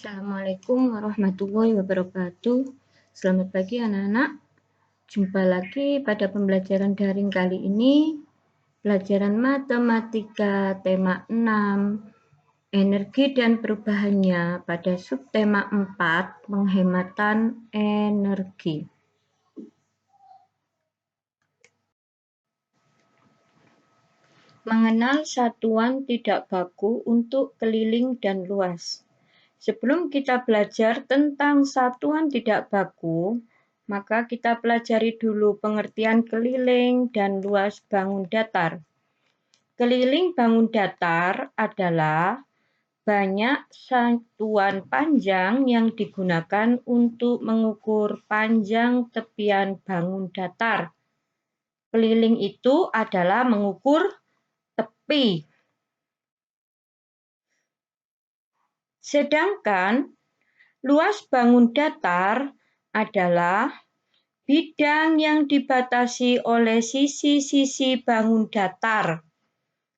Assalamualaikum warahmatullahi wabarakatuh. Selamat pagi anak-anak. Jumpa lagi pada pembelajaran daring kali ini. Pelajaran matematika tema 6, energi dan perubahannya pada subtema 4, penghematan energi. Mengenal satuan tidak baku untuk keliling dan luas. Sebelum kita belajar tentang satuan tidak baku, maka kita pelajari dulu pengertian keliling dan luas bangun datar. Keliling bangun datar adalah banyak satuan panjang yang digunakan untuk mengukur panjang tepian bangun datar. Keliling itu adalah mengukur tepi. Sedangkan luas bangun datar adalah bidang yang dibatasi oleh sisi-sisi bangun datar.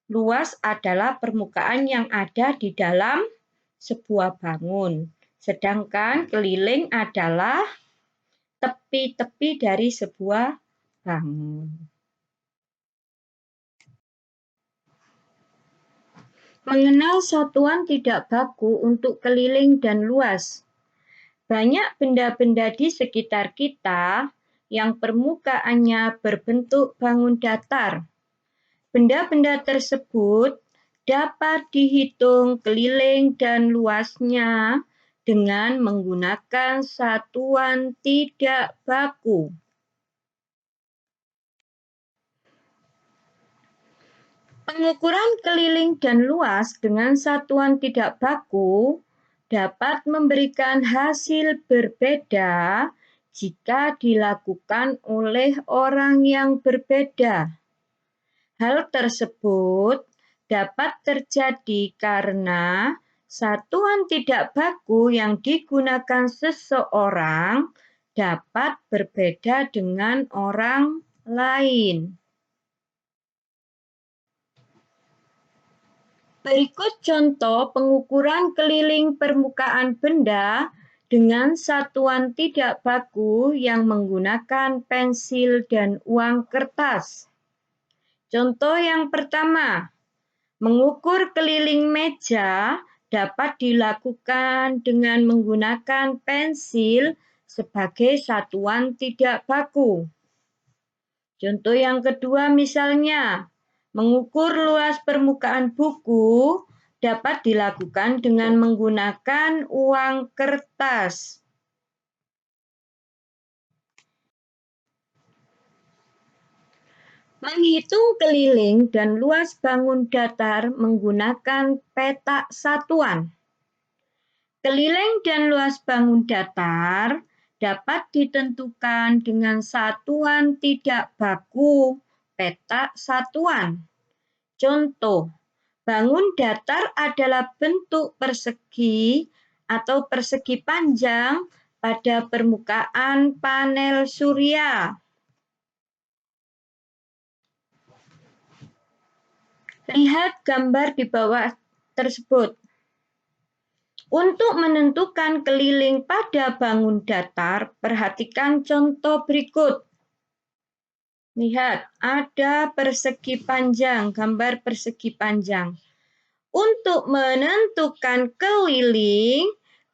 Luas adalah permukaan yang ada di dalam sebuah bangun. Sedangkan keliling adalah tepi-tepi dari sebuah bangun. Mengenal satuan tidak baku untuk keliling dan luas. Banyak benda-benda di sekitar kita yang permukaannya berbentuk bangun datar. Benda-benda tersebut dapat dihitung keliling dan luasnya dengan menggunakan satuan tidak baku. Pengukuran keliling dan luas dengan satuan tidak baku dapat memberikan hasil berbeda jika dilakukan oleh orang yang berbeda. Hal tersebut dapat terjadi karena satuan tidak baku yang digunakan seseorang dapat berbeda dengan orang lain. Berikut contoh pengukuran keliling permukaan benda dengan satuan tidak baku yang menggunakan pensil dan uang kertas. Contoh yang pertama, mengukur keliling meja dapat dilakukan dengan menggunakan pensil sebagai satuan tidak baku. Contoh yang kedua misalnya, mengukur luas permukaan buku dapat dilakukan dengan menggunakan uang kertas. Menghitung keliling dan luas bangun datar menggunakan peta satuan. Keliling dan luas bangun datar dapat ditentukan dengan satuan tidak baku, peta satuan. Contoh, bangun datar adalah bentuk persegi atau persegi panjang pada permukaan panel surya. Lihat gambar di bawah tersebut. Untuk menentukan keliling pada bangun datar, perhatikan contoh berikut. Lihat, ada persegi panjang, gambar persegi panjang. Untuk menentukan keliling,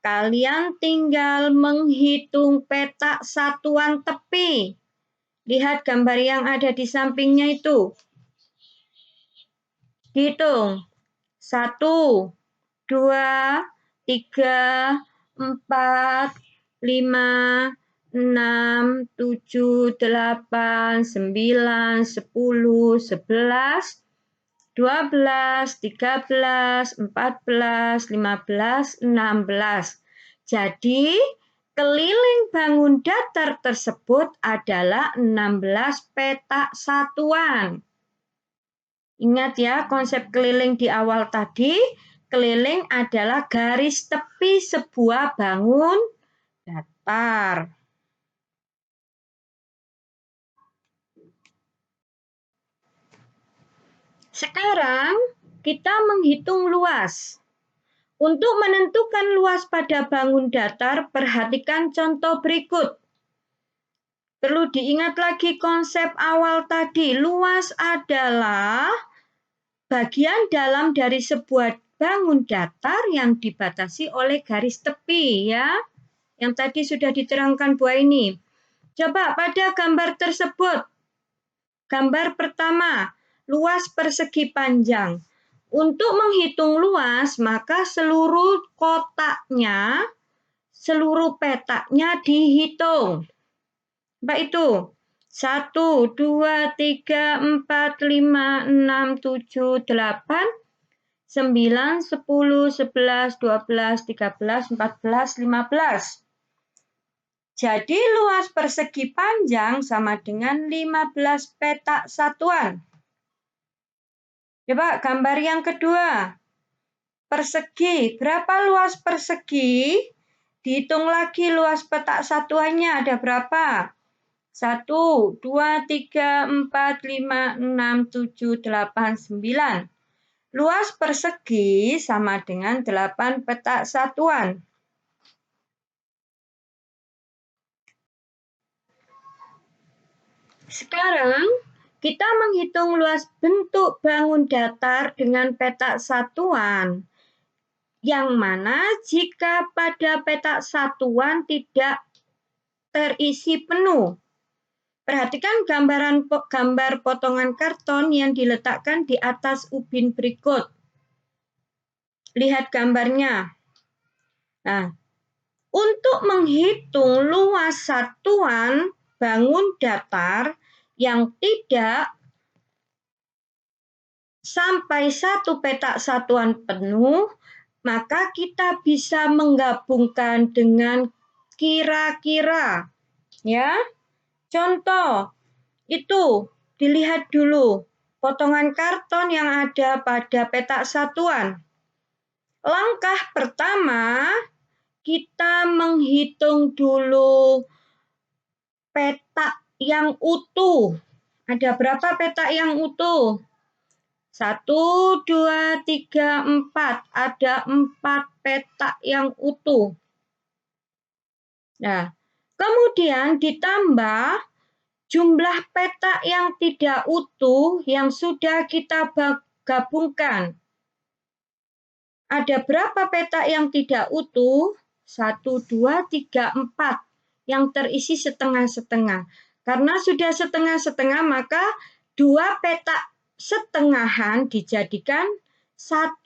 kalian tinggal menghitung peta satuan tepi. Lihat gambar yang ada di sampingnya itu. Hitung. 1, 2, 3, 4, 5, 6, 7, 8, 9, 10, 11, 12, 13, 14, 15, 16. Jadi, keliling bangun datar tersebut adalah 16 petak satuan. Ingat ya, konsep keliling di awal tadi. Keliling adalah garis tepi sebuah bangun datar. Sekarang kita menghitung luas. Untuk menentukan luas pada bangun datar, perhatikan contoh berikut. Perlu diingat lagi konsep awal tadi. Luas adalah bagian dalam dari sebuah bangun datar yang dibatasi oleh garis tepi, ya. Yang tadi sudah diterangkan Bu Aini. Coba pada gambar tersebut. Gambar pertama, luas persegi panjang. Untuk menghitung luas, maka seluruh kotaknya, seluruh petaknya dihitung. Baik itu. 1, 2, 3, 4, 5, 6, 7, 8, 9, 10, 11, 12, 13, 14, 15. Jadi luas persegi panjang sama dengan 15 petak satuan. Coba gambar yang kedua. Persegi, berapa luas persegi? Dihitung lagi luas petak satuannya ada berapa? 1, 2, 3, 4, 5, 6, 7, 8, 9. Luas persegi sama dengan 8 petak satuan. Sekarang kita menghitung luas bentuk bangun datar dengan petak satuan. Yang mana jika pada petak satuan tidak terisi penuh. Perhatikan gambar potongan karton yang diletakkan di atas ubin berikut. Lihat gambarnya. Nah, untuk menghitung luas satuan bangun datar yang tidak sampai 1 petak satuan penuh, maka kita bisa menggabungkan dengan kira-kira. Ya, contoh itu dilihat dulu potongan karton yang ada pada petak satuan. Langkah pertama, kita menghitung dulu petak yang utuh. Ada berapa petak yang utuh? 1, 2, 3, 4. Ada 4 petak yang utuh. Nah, kemudian ditambah jumlah petak yang tidak utuh yang sudah kita gabungkan. Ada berapa petak yang tidak utuh? 1, 2, 3, 4. Yang terisi setengah-setengah. Karena sudah setengah-setengah, maka 2 petak setengahan dijadikan 1.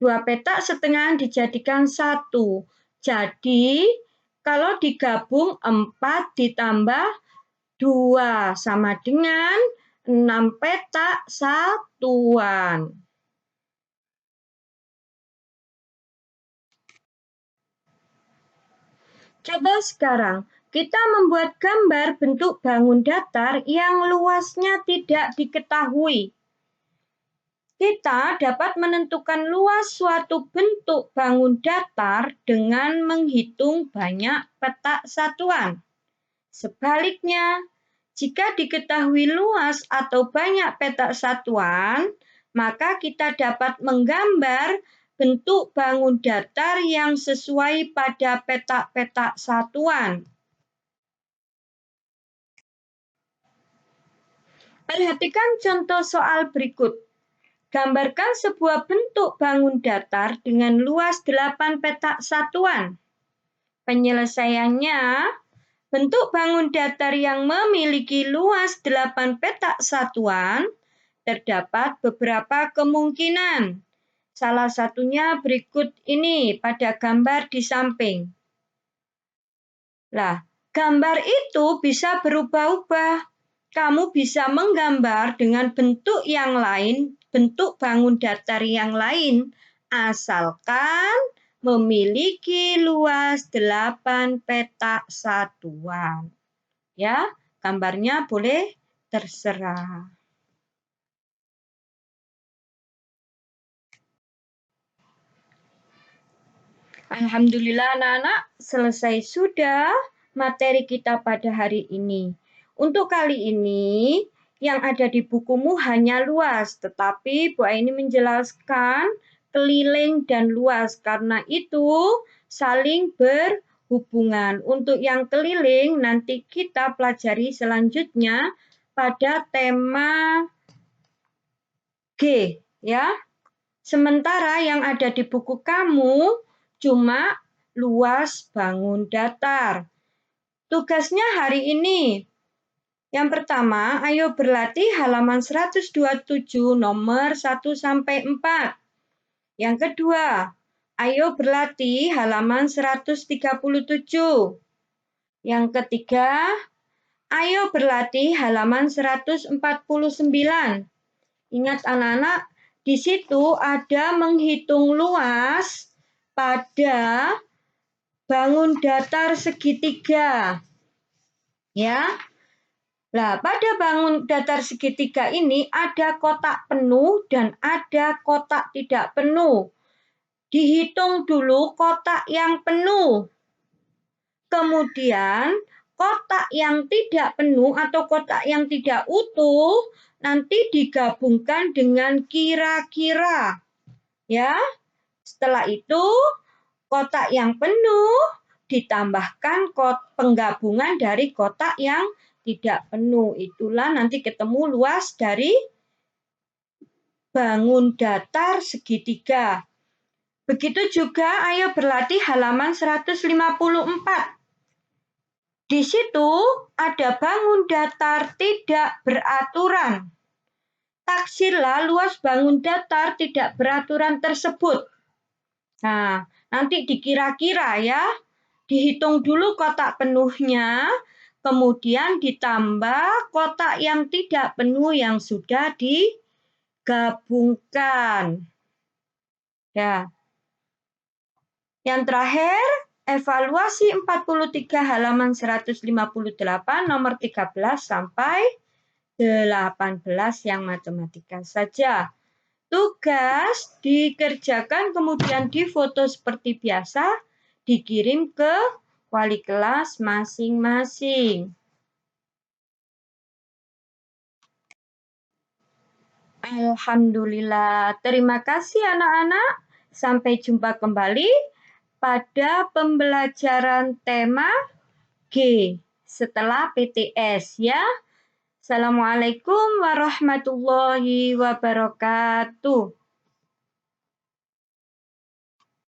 2 petak setengahan dijadikan 1. Jadi, kalau digabung 4 ditambah 2 sama dengan 6 petak satuan. Coba sekarang kita membuat gambar bentuk bangun datar yang luasnya tidak diketahui. Kita dapat menentukan luas suatu bentuk bangun datar dengan menghitung banyak petak satuan. Sebaliknya, jika diketahui luas atau banyak petak satuan, maka kita dapat menggambar bentuk bangun datar yang sesuai pada petak-petak satuan. Perhatikan contoh soal berikut. Gambarkan sebuah bentuk bangun datar dengan luas 8 petak satuan. Penyelesaiannya, bentuk bangun datar yang memiliki luas 8 petak satuan terdapat beberapa kemungkinan. Salah satunya berikut ini pada gambar di samping. Nah, gambar itu bisa berubah-ubah. Kamu bisa menggambar dengan bentuk yang lain, bentuk bangun datar yang lain, asalkan memiliki luas 8 petak satuan. Ya, gambarnya boleh terserah. Alhamdulillah anak-anak, selesai sudah materi kita pada hari ini. Untuk kali ini, yang ada di bukumu hanya luas, tetapi Bu Aini menjelaskan keliling dan luas. Karena itu saling berhubungan. Untuk yang keliling nanti kita pelajari selanjutnya pada tema G, ya. Sementara yang ada di buku kamu cuma luas bangun datar. Tugasnya hari ini. Yang pertama, ayo berlatih halaman 127 nomor 1 sampai 4. Yang kedua, ayo berlatih halaman 137. Yang ketiga, ayo berlatih halaman 149. Ingat anak-anak, di situ ada menghitung luas pada bangun datar segitiga. Ya. Nah, pada bangun datar segitiga ini ada kotak penuh dan ada kotak tidak penuh. Dihitung dulu kotak yang penuh. Kemudian kotak yang tidak penuh atau kotak yang tidak utuh nanti digabungkan dengan kira-kira. Ya. Setelah itu kotak yang penuh ditambahkan penggabungan dari kotak yang tidak penuh. Itulah nanti ketemu luas dari bangun datar segitiga. Begitu juga ayo berlatih halaman 154. Di situ ada bangun datar tidak beraturan. Taksirlah luas bangun datar tidak beraturan tersebut. Nah, nanti dikira-kira ya. Dihitung dulu kotak penuhnya, kemudian ditambah kotak yang tidak penuh yang sudah digabungkan. Ya. Yang terakhir, evaluasi 43 halaman 158 nomor 13 sampai 18 yang matematika saja. Tugas dikerjakan kemudian difoto seperti biasa, dikirim ke wali kelas masing-masing. Alhamdulillah. Terima kasih anak-anak. Sampai jumpa kembali pada pembelajaran tema G setelah PTS ya. Assalamualaikum warahmatullahi wabarakatuh.